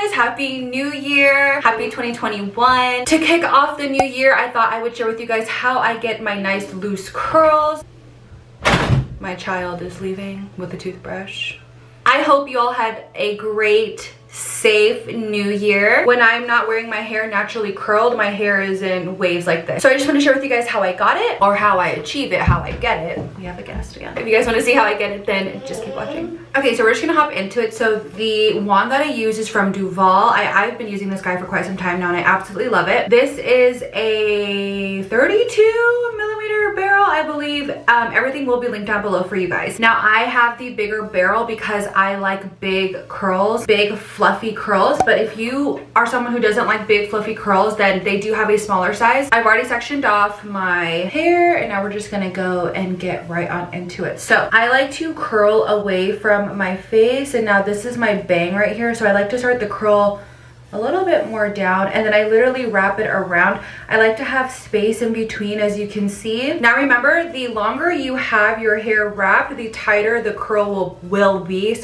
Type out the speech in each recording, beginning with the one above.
guys, happy new year, happy 2021. To kick off the new year, I thought I would share with you guys how I get my nice loose curls. My child is leaving with a toothbrush. I hope you all had a great, safe new year. When I'm not wearing my hair naturally curled, my hair is in waves like this. So I just want to share with you guys how I got it, or how I achieve it, how I get it. We have a guest again. If you guys want to see how I get it, then just keep watching. Okay, so we're just gonna hop into it. So the wand that I use is from Duvolle. I've been using this guy for quite some time now and I absolutely love it. This is a 32mm barrel, I believe. Everything will be linked down below for you guys. Now I have the bigger barrel because I like big curls, big fluffy curls. But if you are someone who doesn't like big fluffy curls, then they do have a smaller size. I've already sectioned off my hair and now we're just gonna go and get right on into it. So I like to curl away from my face, and now this is my bang right here. So I like to start the curl a little bit more down and then I literally wrap it around. I like to have space in between, as you can see. Now remember, the longer you have your hair wrapped, the tighter the curl will be,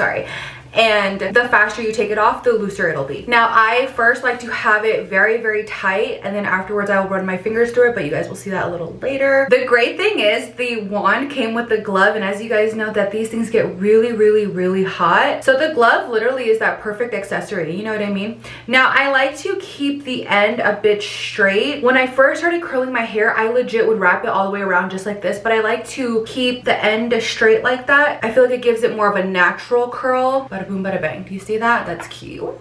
and the faster you take it off, the looser it'll be. Now I first like to have it very, very tight, and then afterwards I will run my fingers through it, but you guys will see that a little later. The great thing is the wand came with the glove, and as you guys know that these things get really, really, really hot. So the glove literally is that perfect accessory, you know what I mean? Now I like to keep the end a bit straight. When I first started curling my hair, I legit would wrap it all the way around just like this, but I like to keep the end straight like that. I feel like it gives it more of a natural curl. Bada boom, bada bang. Do you see that? That's cute.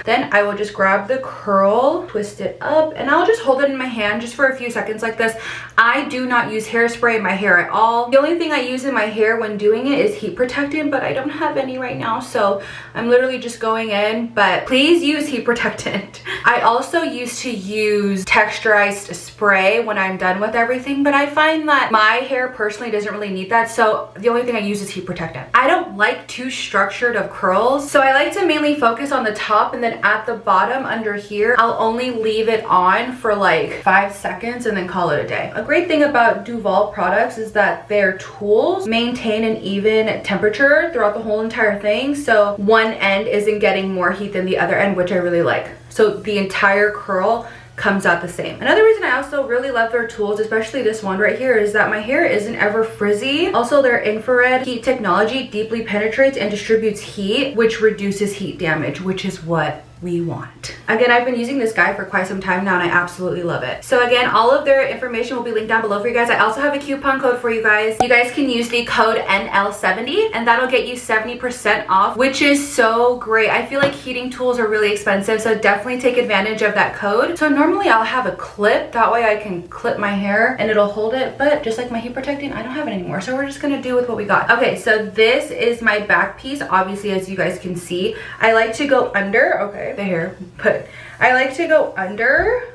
Then I will just grab the curl, twist it up, and I'll just hold it in my hand just for a few seconds like this. I do not use hairspray in my hair at all. The only thing I use in my hair when doing it is heat protectant, but I don't have any right now, so I'm literally just going in. But please use heat protectant. I also used to use texturized spray when I'm done with everything, but I find that my hair personally doesn't really need that, so the only thing I use is heat protectant. I don't like too structured of curls, so I like to mainly focus on the top, and then at the bottom under here I'll only leave it on for like 5 seconds and then call it a day. A great thing about Duvolle products is that their tools maintain an even temperature throughout the whole entire thing, so one end isn't getting more heat than the other end, which I really like. So the entire curl comes out the same. Another reason I also really love their tools, especially this one right here, is that my hair isn't ever frizzy. Also, their infrared heat technology deeply penetrates and distributes heat, which reduces heat damage, which is what we want. Again, I've been using this guy for quite some time now and I absolutely love it. So again, all of their information will be linked down below for you guys. I also have a coupon code for you guys. You guys can use the code NL70 and that'll get you 70% off, which is so great. I feel like heating tools are really expensive, so definitely take advantage of that code. So normally I'll have a clip, that way I can clip my hair and it'll hold it, but just like my heat protectant, I don't have it anymore. So we're just gonna do with what we got. Okay, so this is my back piece. Obviously, as you guys can see, I like to go under, okay, the hair, but I like to go under,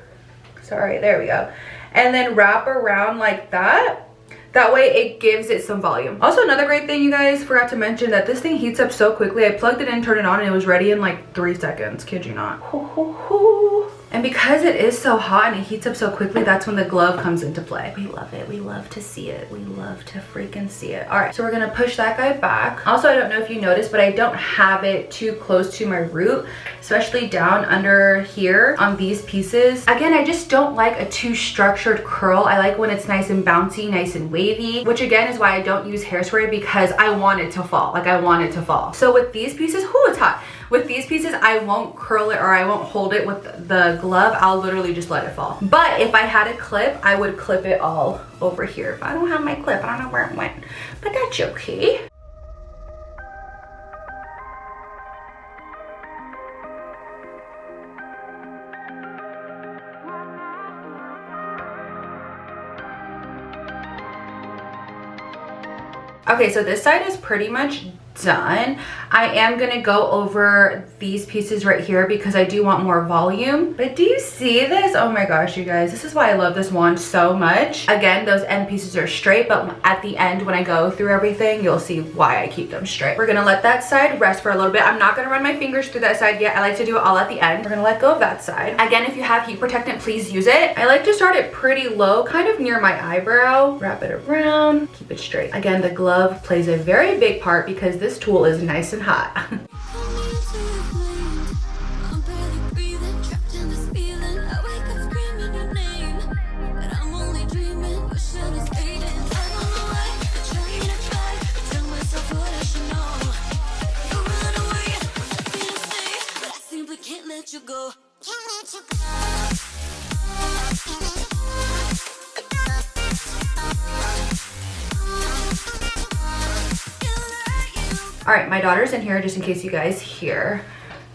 sorry, there we go, and then wrap around like that. That way it gives it some volume. Also, another great thing, you guys, forgot to mention that this thing heats up so quickly. I plugged it in, turned it on, and it was ready in like 3 seconds. Kid you not. And because it is so hot and it heats up so quickly, that's when the glove comes into play. We love it. We love to see it. We love to freaking see it. All right, so we're gonna push that guy back. Also, I don't know if you noticed, but I don't have it too close to my root, especially down under here on these pieces. Again, I just don't like a too structured curl. I like when it's nice and bouncy, nice and wavy, which again is why I don't use hairspray, because I want it to fall. Like, I want it to fall. So with these pieces, whoo, it's hot. With these pieces, I won't curl it or I won't hold it with the glove. I'll literally just let it fall. But if I had a clip, I would clip it all over here. But I don't have my clip. I don't know where it went. But that's okay. Okay, so this side is pretty much done. I am gonna go over these pieces right here because I do want more volume. But do you see this? Oh my gosh, you guys, this is why I love this wand so much. Again, those end pieces are straight, but at the end when I go through everything, you'll see why I keep them straight. We're gonna let that side rest for a little bit. I'm not gonna run my fingers through that side yet. I like to do it all at the end. We're gonna let go of that side. Again, if you have heat protectant, please use it. I like to start it pretty low, kind of near my eyebrow. Wrap it around, keep it straight. Again, the glove plays a very big part because this tool is nice and hot. let you go. All right, my daughter's in here just in case you guys hear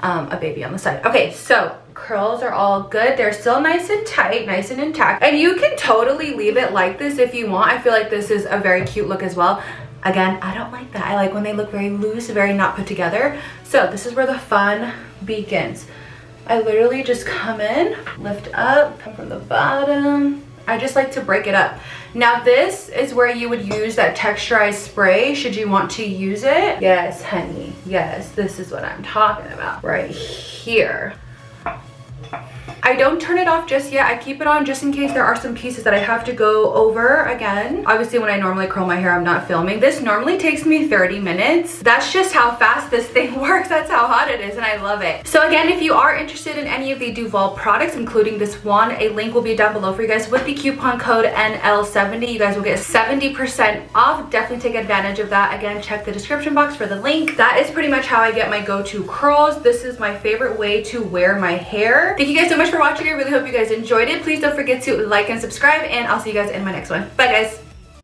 a baby on the side. Okay, so curls are all good. They're still nice and tight, nice and intact. And you can totally leave it like this if you want. I feel like this is a very cute look as well. Again, I don't like that. I like when they look very loose, very not put together. So this is where the fun begins. I literally just come in, lift up, come from the bottom. I just like to break it up. Now this is where you would use that texturized spray should you want to use it. Yes, honey, yes, this is what I'm talking about right here. I don't turn it off just yet. I keep it on just in case there are some pieces that I have to go over again. Obviously, when I normally curl my hair, I'm not filming. This normally takes me 30 minutes. That's just how fast this thing works. That's how hot it is, and I love it. So again, if you are interested in any of the Duvolle products, including this one, a link will be down below for you guys. With the coupon code NL70, you guys will get 70% off. Definitely take advantage of that. Again, check the description box for the link. That is pretty much how I get my go-to curls. This is my favorite way to wear my hair. Thank you guys so much for watching. I really hope you guys enjoyed it. Please don't forget to like and subscribe, and I'll see you guys in my next one. Bye guys.